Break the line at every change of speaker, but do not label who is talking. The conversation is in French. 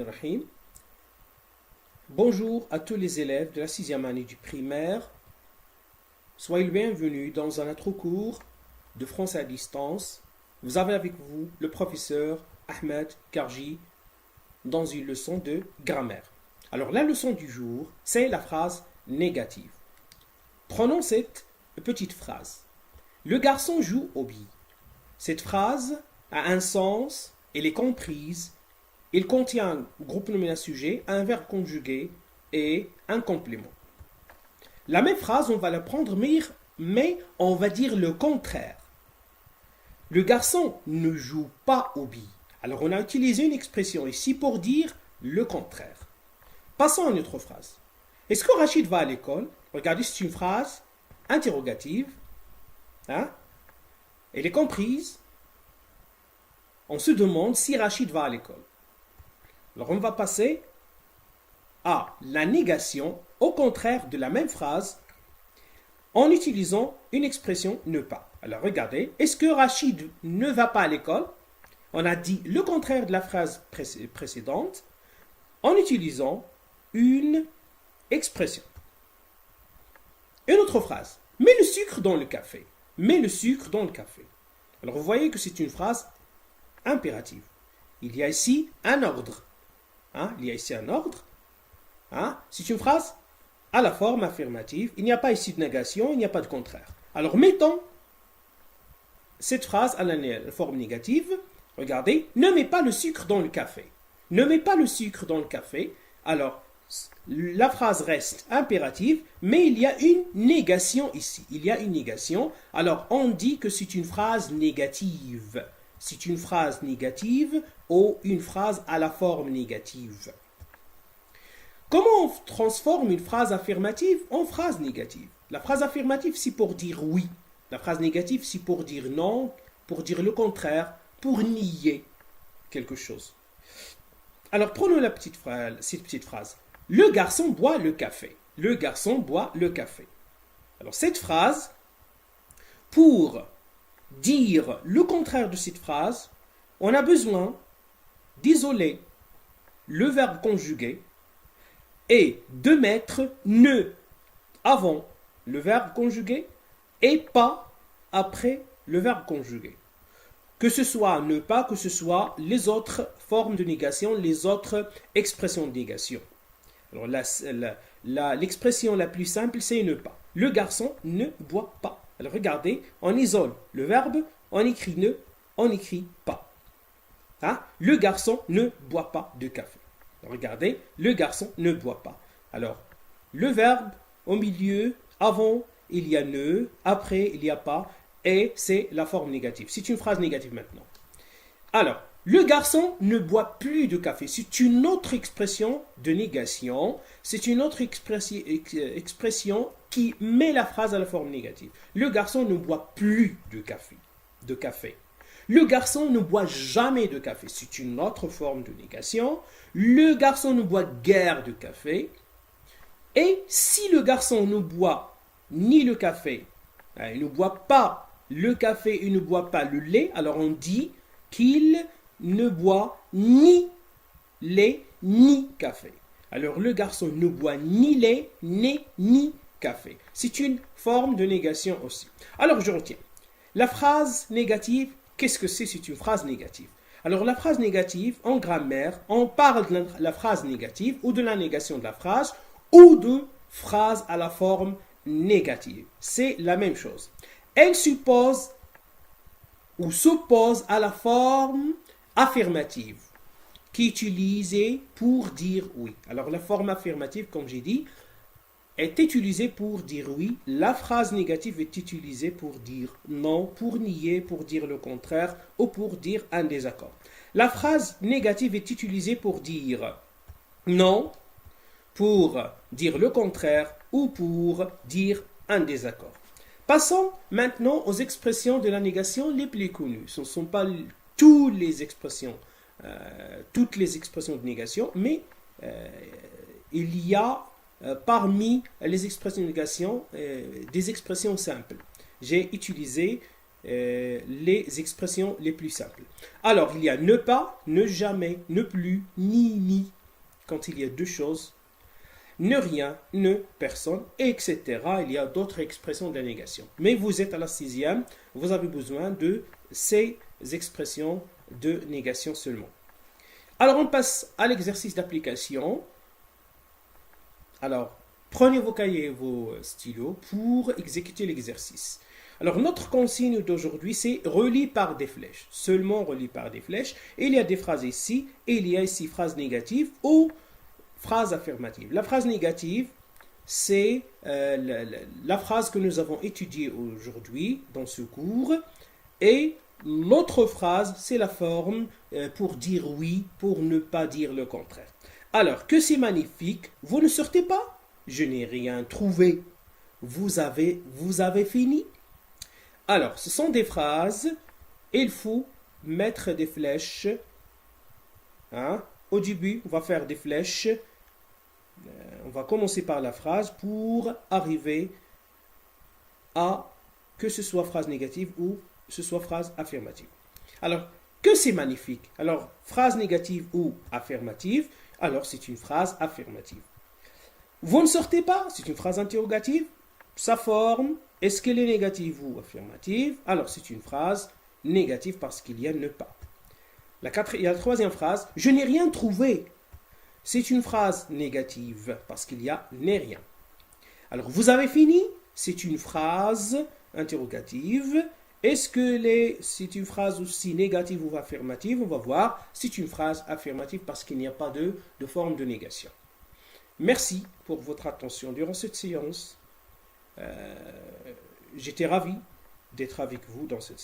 Rahim. Bonjour à tous les élèves de la 6e année du primaire. Soyez le bienvenus dans un autre cours de français à distance. Vous avez avec vous le professeur Ahmed Karji dans une leçon de grammaire. Alors la leçon du jour, c'est la phrase négative. Prenons cette petite phrase. Le garçon joue au billes. Cette phrase a un sens, elle est comprise. Il contient un groupe nominal sujet, un verbe conjugué et un complément. La même phrase, on va la prendre, mais on va dire le contraire. Le garçon ne joue pas aux billes. Alors, on a utilisé une expression ici pour dire le contraire. Passons à une autre phrase. Est-ce que Rachid va à l'école? Regardez, c'est une phrase interrogative. Elle est comprise. On se demande si Rachid va à l'école. Alors, on va passer à la négation, au contraire de la même phrase, en utilisant une expression ne pas. Alors, regardez, est-ce que Rachid ne va pas à l'école? On a dit le contraire de la phrase précédente en utilisant une expression. Une autre phrase. Mets le sucre dans le café. Mets le sucre dans le café. Alors, vous voyez que c'est une phrase impérative. Il y a ici un ordre. Il y a ici un ordre. C'est une phrase à la forme affirmative. Il n'y a pas ici de négation, il n'y a pas de contraire. Alors, mettons cette phrase à la forme négative. Regardez, ne mets pas le sucre dans le café. Ne mets pas le sucre dans le café. Alors, la phrase reste impérative, mais il y a une négation ici. Il y a une négation. Alors, on dit que c'est une phrase négative. C'est une phrase négative ou une phrase à la forme négative. Comment on transforme une phrase affirmative en phrase négative? La phrase affirmative, c'est pour dire oui. La phrase négative, c'est pour dire non, pour dire le contraire, pour nier quelque chose. Alors, prenons cette petite phrase. Le garçon boit le café. Le garçon boit le café. Alors, cette phrase, pour dire le contraire de cette phrase, on a besoin d'isoler le verbe conjugué et de mettre ne avant le verbe conjugué et pas après le verbe conjugué. Que ce soit ne pas, que ce soit les autres formes de négation, les autres expressions de négation. Alors l'expression la plus simple, c'est ne pas. Le garçon ne boit pas. Alors regardez, on isole le verbe, on écrit ne, on écrit pas. Le garçon ne boit pas de café. Alors, regardez, le garçon ne boit pas. Alors, le verbe au milieu, avant, il y a ne, après, il n'y a pas, et c'est la forme négative. C'est une phrase négative maintenant. Alors, le garçon ne boit plus de café. C'est une autre expression de négation. C'est une autre expression qui met la phrase à la forme négative. Le garçon ne boit plus de café. Le garçon ne boit jamais de café. C'est une autre forme de négation. Le garçon ne boit guère de café. Et si le garçon ne boit ni le café, il ne boit pas le café, il ne boit pas le lait, alors on dit qu'il ne boit ni lait ni café. Alors le garçon ne boit ni lait ni café. C'est une forme de négation aussi. Alors je retiens. La phrase négative, qu'est-ce que c'est? C'est une phrase négative. Alors la phrase négative, en grammaire, on parle de la phrase négative ou de la négation de la phrase ou de phrase à la forme négative. C'est la même chose. Elle suppose ou s'oppose à la forme affirmative qui est utilisée pour dire oui. Alors la forme affirmative, comme j'ai dit, est utilisée pour dire oui. La phrase négative est utilisée pour dire non, pour nier, pour dire le contraire ou pour dire un désaccord. La phrase négative est utilisée pour dire non, pour dire le contraire ou pour dire un désaccord. Passons maintenant aux expressions de la négation les plus connues. Ce ne sont pas toutes les expressions de négation, mais il y a parmi les expressions de négation des expressions simples. J'ai utilisé les expressions les plus simples. Alors, il y a ne pas, ne jamais, ne plus, ni, quand il y a deux choses, ne rien, ne personne, etc. Il y a d'autres expressions de la négation. Mais vous êtes à la sixième, vous avez besoin de ces expressions de négation seulement. Alors, on passe à l'exercice d'application. Alors, prenez vos cahiers et vos stylos pour exécuter l'exercice. Alors, notre consigne d'aujourd'hui, c'est relis par des flèches. Seulement relis par des flèches. Et il y a des phrases ici, et il y a ici phrases négatives ou phrases affirmatives. La phrase négative, c'est la phrase que nous avons étudiée aujourd'hui dans ce cours. Et l'autre phrase, c'est la forme pour dire oui, pour ne pas dire le contraire. Alors, que c'est magnifique, vous ne sortez pas? Je n'ai rien trouvé. Vous avez fini? Alors, ce sont des phrases, et il faut mettre des flèches. Au début, on va faire des flèches. On va commencer par la phrase pour arriver à que ce soit phrase négative ou ce soit phrase affirmative. Alors, que c'est magnifique? Alors, phrase négative ou affirmative, alors c'est une phrase affirmative. Vous ne sortez pas? C'est une phrase interrogative. Sa forme, est-ce qu'elle est négative ou affirmative? Alors, c'est une phrase négative parce qu'il y a ne pas. La troisième phrase, je n'ai rien trouvé. C'est une phrase négative parce qu'il y a n'est rien. Alors, vous avez fini? C'est une phrase interrogative. Est-ce que c'est une phrase aussi négative ou affirmative? On va voir. C'est une phrase affirmative parce qu'il n'y a pas de forme de négation. Merci pour votre attention durant cette séance. J'étais ravi d'être avec vous dans cette séance.